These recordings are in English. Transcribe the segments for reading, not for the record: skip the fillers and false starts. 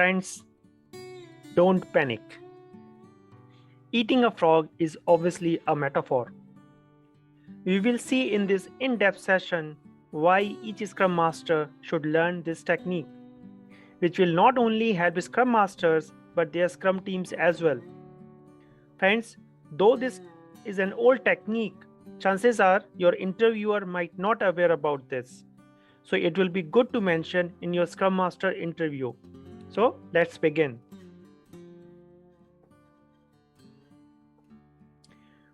Friends, don't panic. Eating a frog is obviously a metaphor. We will see in this in-depth session why each Scrum Master should learn this technique, which will not only help Scrum Masters but their Scrum teams as well. Friends, though this is an old technique, chances are your interviewer might not aware about this. So it will be good to mention in your Scrum Master interview. So let's begin.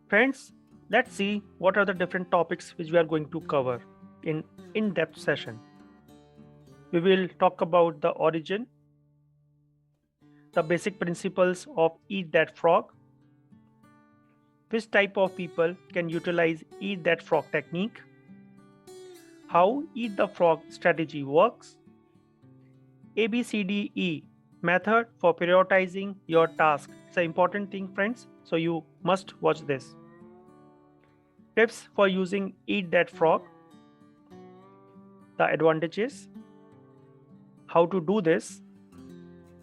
Friends, let's see what are the different topics which we are going to cover in in-depth session. We will talk about the origin, the basic principles of Eat That Frog, which type of people can utilize Eat That Frog technique, how Eat the Frog strategy works, ABCDE method for prioritizing your task. It's an important thing, friends, so you must watch this. Tips for using Eat That Frog, the advantages, how to do this,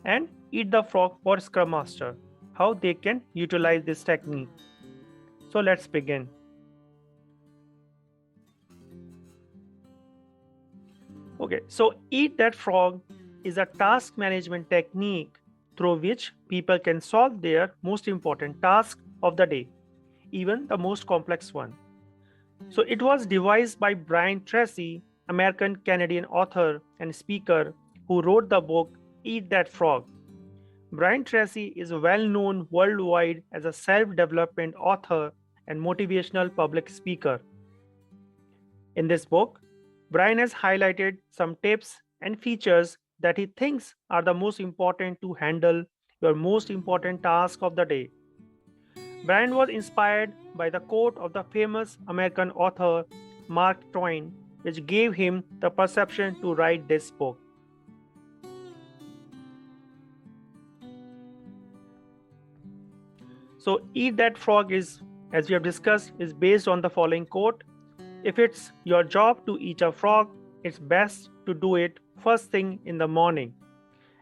and Eat the Frog for Scrum Master, how they can utilize this technique. So let's begin. Okay, so Eat That Frog is a task management technique through which people can solve their most important task of the day, even the most complex one. So it was devised by Brian Tracy, American-Canadian author and speaker who wrote the book Eat That Frog. Brian Tracy is well known worldwide as a self-development author and motivational public speaker. In this book, Brian has highlighted some tips and features that he thinks are the most important to handle your most important task of the day. Brian was inspired by the quote of the famous American author Mark Twain, which gave him the perception to write this book. So Eat That Frog is, as we have discussed, is based on the following quote. If it's your job to eat a frog, it's best to do it first thing in the morning.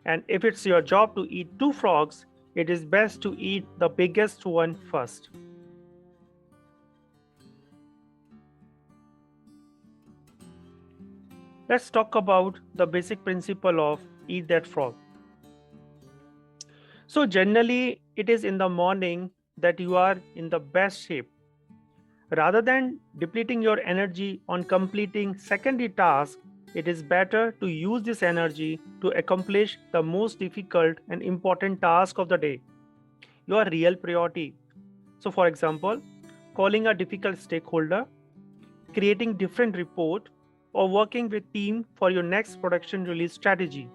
And if it's your job to eat two frogs, it is best to eat the biggest one first. Let's talk about the basic principle of Eat That Frog. So generally, it is in the morning that you are in the best shape. Rather than depleting your energy on completing secondary tasks, it is better to use this energy to accomplish the most difficult and important task of the day, your real priority. So for example, calling a difficult stakeholder, creating different report, or working with team for your next production release strategy.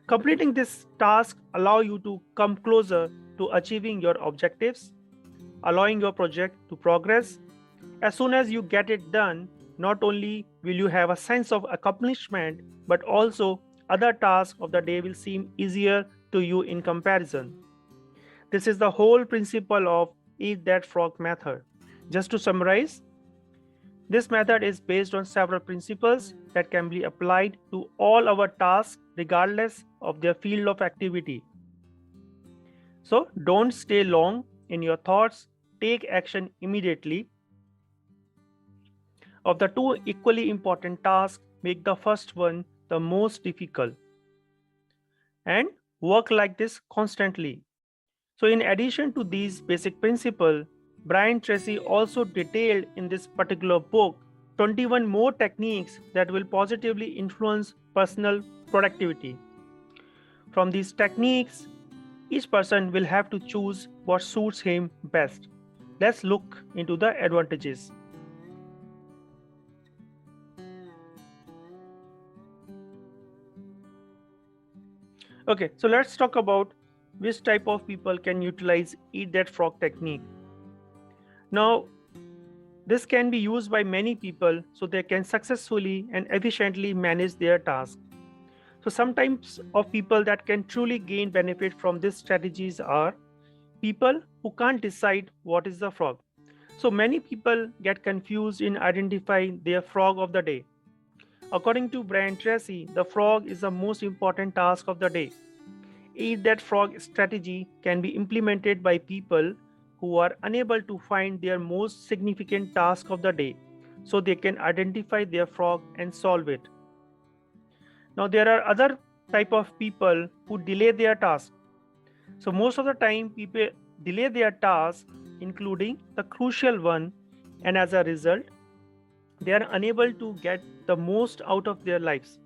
Completing this task allow you to come closer to achieving your objectives, allowing your project to progress. As soon as you get it done, not only will you have a sense of accomplishment, but also other tasks of the day will seem easier to you in comparison. This is the whole principle of Eat That Frog method. Just to summarize, this method is based on several principles that can be applied to all our tasks regardless of their field of activity. So don't stay long in your thoughts, take action immediately. Of the two equally important tasks, make the first one the most difficult and work like this constantly. So in addition to these basic principles, Brian Tracy also detailed in this particular book 21 more techniques that will positively influence personal productivity. From these techniques, each person will have to choose what suits him best. Let's look into the advantages. Okay, so let's talk about which type of people can utilize Eat That Frog technique. Now, this can be used by many people so they can successfully and efficiently manage their tasks. So some types of people that can truly gain benefit from these strategies are people who can't decide what is the frog. So many people get confused in identifying their frog of the day. According to Brian Tracy, the frog is the most important task of the day. Eat that frog strategy can be implemented by people who are unable to find their most significant task of the day, so they can identify their frog and solve it. Now there are other type of people who delay their task. So most of the time people delay their task, including the crucial one, and as a result they are unable to get the most out of their lives.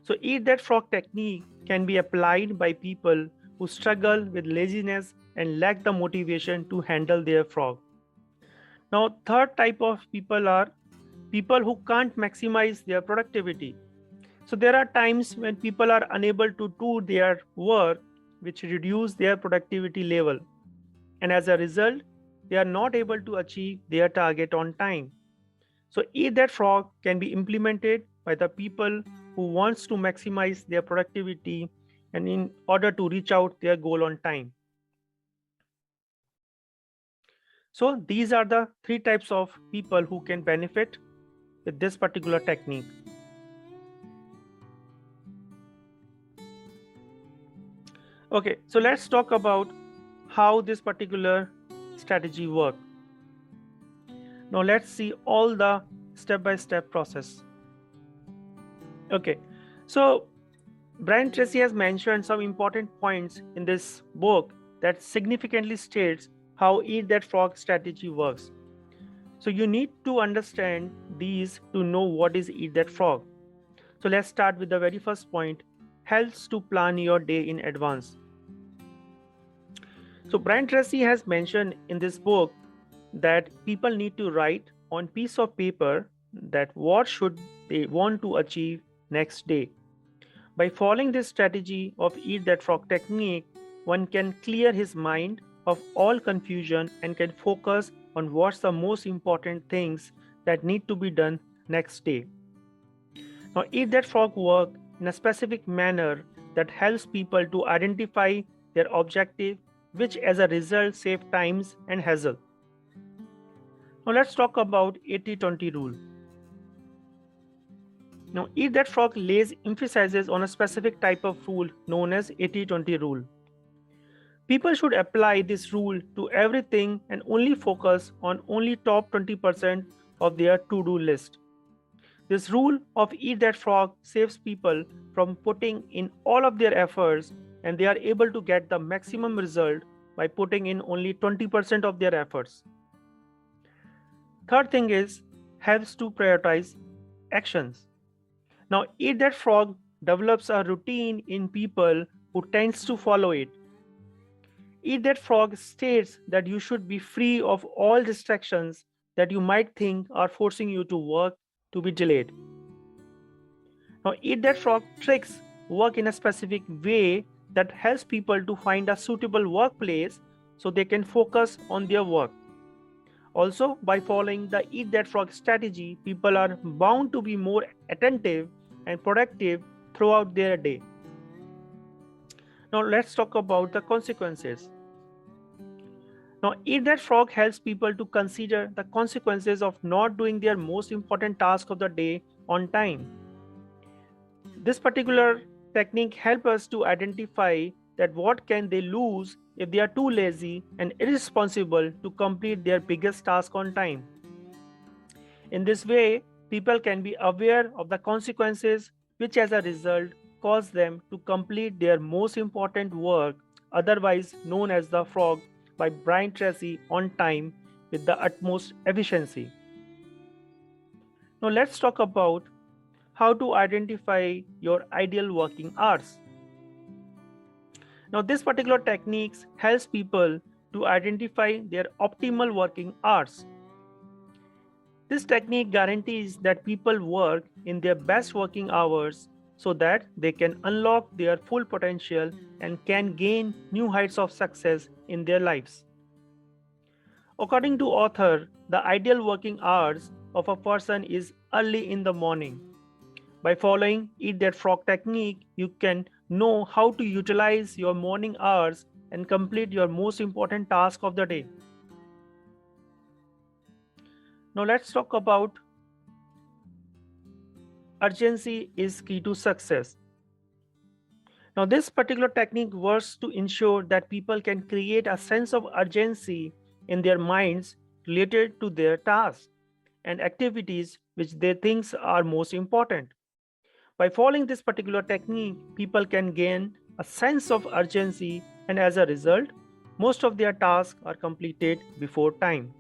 So eat that frog technique can be applied by people who struggle with laziness and lack the motivation to handle their frog. Now third type of people are people who can't maximize their productivity. So there are times when people are unable to do their work, which reduce their productivity level, and as a result they are not able to achieve their target on time. So eat that frog can be implemented by the people who wants to maximize their productivity and in order to reach out their goal on time. So these are the three types of people who can benefit with this particular technique. Okay, so let's talk about how this particular strategy works. Now let's see all the step-by-step process. Okay, so Brian Tracy has mentioned some important points in this book that significantly states how Eat That Frog strategy works. So you need to understand these to know what is Eat That Frog. So let's start with the very first point, helps to plan your day in advance. So Brian Tracy has mentioned in this book that people need to write on piece of paper that what should they want to achieve next day. By following this strategy of Eat That Frog technique, one can clear his mind of all confusion and can focus on what's the most important things that need to be done next day. Now, Eat That Frog work in a specific manner that helps people to identify their objective, which as a result save times and hassle. Now let's talk about 80-20 rule. Now, Eat That Frog lays emphasizes on a specific type of rule known as 80-20 rule. People should apply this rule to everything and only focus on only top 20% of their to-do list. This rule of Eat That Frog saves people from putting in all of their efforts, and they are able to get the maximum result by putting in only 20% of their efforts. Third thing is helps to prioritize actions. Now, Eat That Frog develops a routine in people who tends to follow it. Eat That Frog states that you should be free of all distractions that you might think are forcing you to work to be delayed. Now, Eat That Frog tricks work in a specific way that helps people to find a suitable workplace so they can focus on their work. Also, by following the Eat That Frog strategy, people are bound to be more attentive and productive throughout their day. Now let's talk about the consequences. Now, Eat That Frog helps people to consider the consequences of not doing their most important task of the day on time. This particular technique helps us to identify that what can they lose if they are too lazy and irresponsible to complete their biggest task on time. In this way, people can be aware of the consequences which as a result cause them to complete their most important work, otherwise known as the frog by Brian Tracy, on time with the utmost efficiency. Now let's talk about how to identify your ideal working hours. Now this particular technique helps people to identify their optimal working hours. This technique guarantees that people work in their best working hours so that they can unlock their full potential and can gain new heights of success in their lives. According to author, the ideal working hours of a person is early in the morning. By following Eat That Frog technique, you can know how to utilize your morning hours and complete your most important task of the day. Now let's talk about urgency is key to success. Now this particular technique works to ensure that people can create a sense of urgency in their minds related to their tasks and activities which they think are most important. By following this particular technique, people can gain a sense of urgency, and as a result, most of their tasks are completed before time.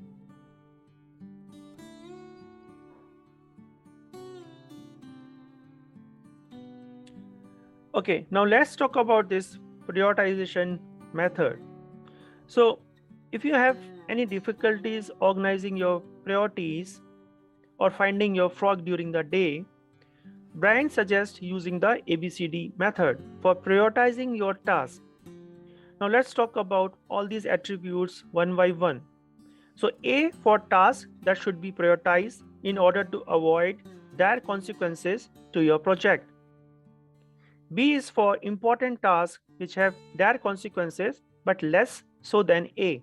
Okay, now let's talk about this prioritization method. So, if you have any difficulties organizing your priorities or finding your frog during the day, Brian suggests using the ABCD method for prioritizing your tasks. Now let's talk about all these attributes one by one. So A for tasks that should be prioritized in order to avoid dire consequences to your project. B is for important tasks which have dire consequences but less so than A.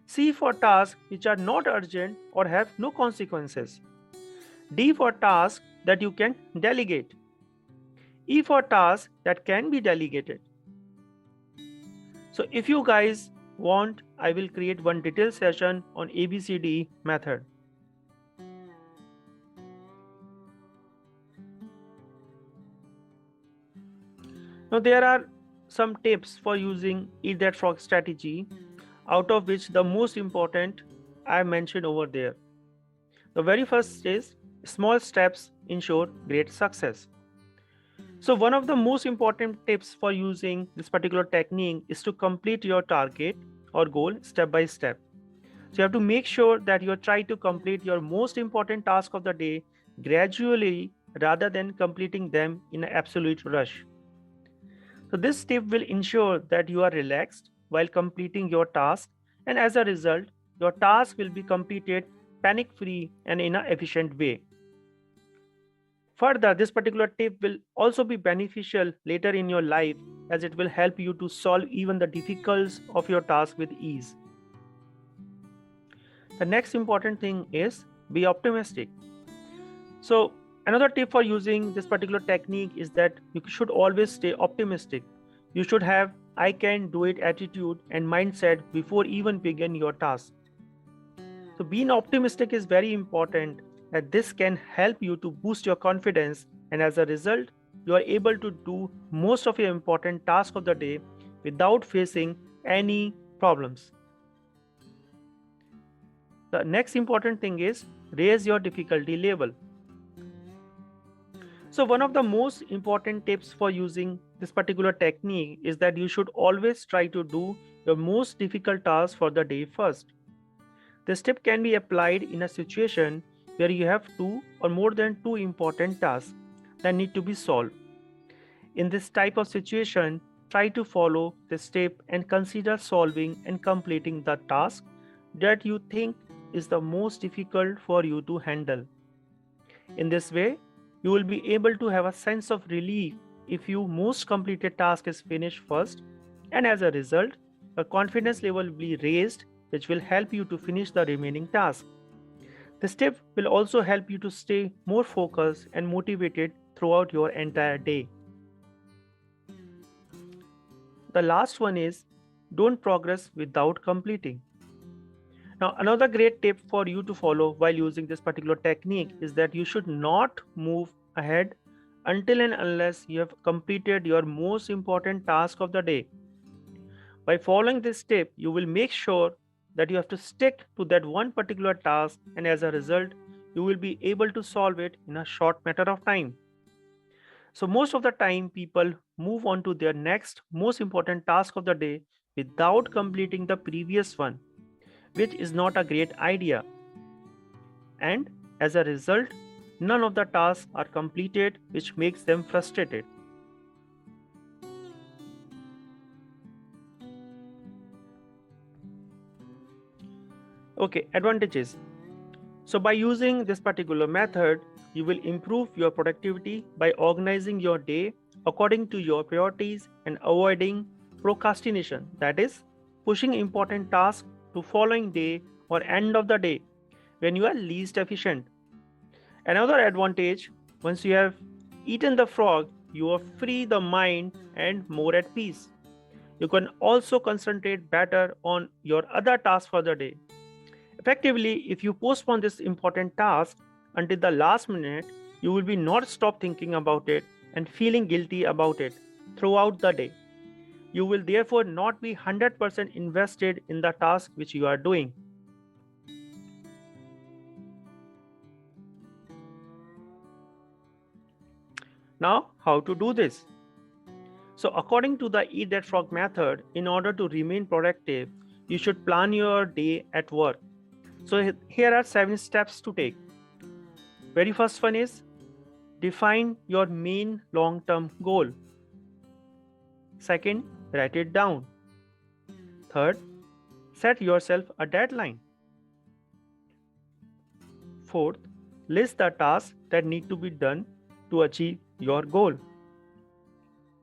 C for tasks which are not urgent or have no consequences. D for tasks that you can delegate. E for tasks that can be delegated. So if you guys want, I will create one detailed session on ABCD method. Now there are some tips for using Eat That Frog strategy, out of which the most important I mentioned over there. The very first is small steps ensure great success. So one of the most important tips for using this particular technique is to complete your target or goal step by step. So you have to make sure that you try to complete your most important task of the day gradually rather than completing them in an absolute rush. So this tip will ensure that you are relaxed while completing your task, and as a result, your task will be completed panic-free and in an efficient way. Further, this particular tip will also be beneficial later in your life as it will help you to solve even the difficulties of your task with ease. The next important thing is be optimistic. So another tip for using this particular technique is that you should always stay optimistic. You should have I can do it attitude and mindset before even begin your task. So being optimistic is very important, that this can help you to boost your confidence, and as a result, you are able to do most of your important tasks of the day without facing any problems. The next important thing is raise your difficulty level. So one of the most important tips for using this particular technique is that you should always try to do your most difficult task for the day first. This tip can be applied in a situation where you have two or more than two important tasks that need to be solved. In this type of situation, try to follow this step and consider solving and completing the task that you think is the most difficult for you to handle. In this way, you will be able to have a sense of relief if your most completed task is finished first, and as a result, your confidence level will be raised, which will help you to finish the remaining task. This tip will also help you to stay more focused and motivated throughout your entire day. The last one is don't progress without completing. Now, another great tip for you to follow while using this particular technique is that you should not move ahead until and unless you have completed your most important task of the day. By following this tip, you will make sure that you have to stick to that one particular task, and as a result, you will be able to solve it in a short matter of time. So most of the time, people move on to their next most important task of the day without completing the previous one, which is not a great idea. And as a result, none of the tasks are completed, which makes them frustrated. Okay, advantages. So by using this particular method, you will improve your productivity by organizing your day according to your priorities and avoiding procrastination, that is, pushing important tasks to following day or end of the day when you are least efficient. Another advantage, once you have eaten the frog, you are free the mind and more at peace. You can also concentrate better on your other tasks for the day. Effectively, if you postpone this important task until the last minute, you will be not stop thinking about it and feeling guilty about it throughout the day. You will therefore not be 100% invested in the task which you are doing. Now, how to do this? So, according to the Eat That Frog method, in order to remain productive, you should plan your day at work. So, here are 7 steps to take. Very first one is define your main long-term goal. Second, write it down. Third, set yourself a deadline. Fourth, list the tasks that need to be done to achieve your goal.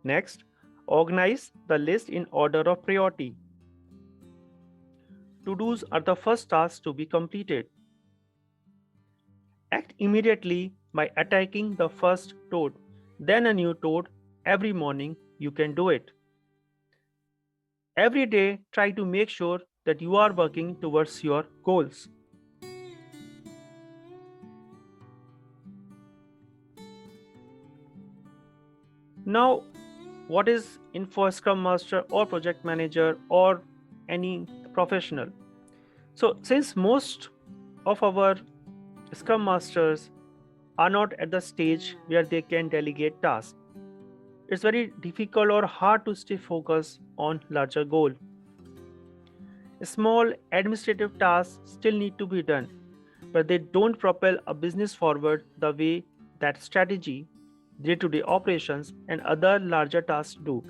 Next, organize the list in order of priority. To-dos are the first tasks to be completed. Act immediately by attacking the first toad, then a new toad every morning. You can do it. Every day, try to make sure that you are working towards your goals. Now, what is in for Scrum Master or Project Manager or any professional? So, since most of our Scrum Masters are not at the stage where they can delegate tasks, it's very difficult or hard to stay focused on larger goal. Small administrative tasks still need to be done, but they don't propel a business forward the way that strategy, day-to-day operations, and other larger tasks do.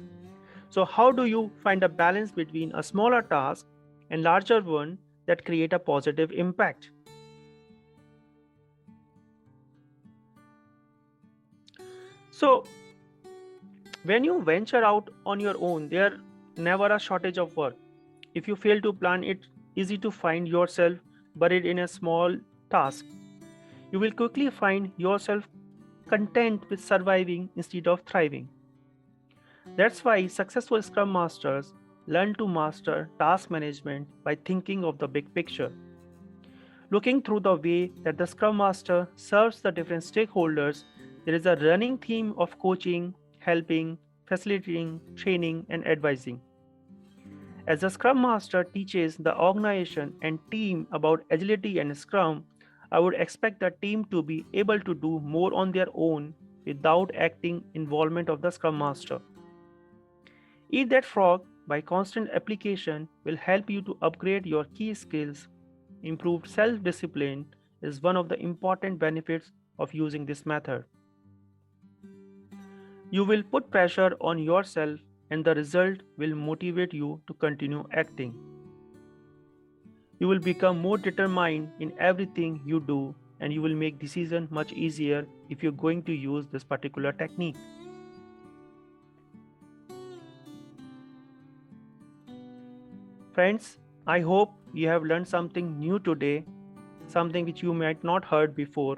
So how do you find a balance between a smaller task and larger one that create a positive impact? So when you venture out on your own, there never a shortage of work. If you fail to plan, it's easy to find yourself buried in a small task. You will quickly find yourself content with surviving instead of thriving. That's why successful Scrum Masters learn to master task management by thinking of the big picture. Looking through the way that the Scrum Master serves the different stakeholders, there is a running theme of coaching, helping, facilitating, training, and advising. As the Scrum Master teaches the organization and team about agility and Scrum, I would expect the team to be able to do more on their own without active involvement of the Scrum Master. Eat That Frog by constant application will help you to upgrade your key skills. Improved self-discipline is one of the important benefits of using this method. You will put pressure on yourself and the result will motivate you to continue acting. You will become more determined in everything you do and you will make decisions much easier if you're going to use this particular technique. Friends, I hope you have learned something new today, something which you might not heard before.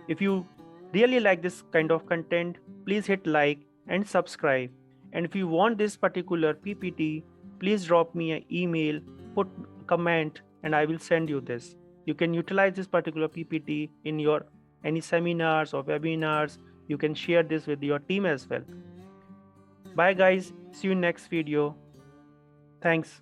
If you really like this kind of content, please hit like and subscribe. And if you want this particular PPT, please drop me an email, put a comment, and I will send you this. You can utilize this particular PPT in your any seminars or webinars. You can share this with your team as well. Bye guys, see you next video. Thanks.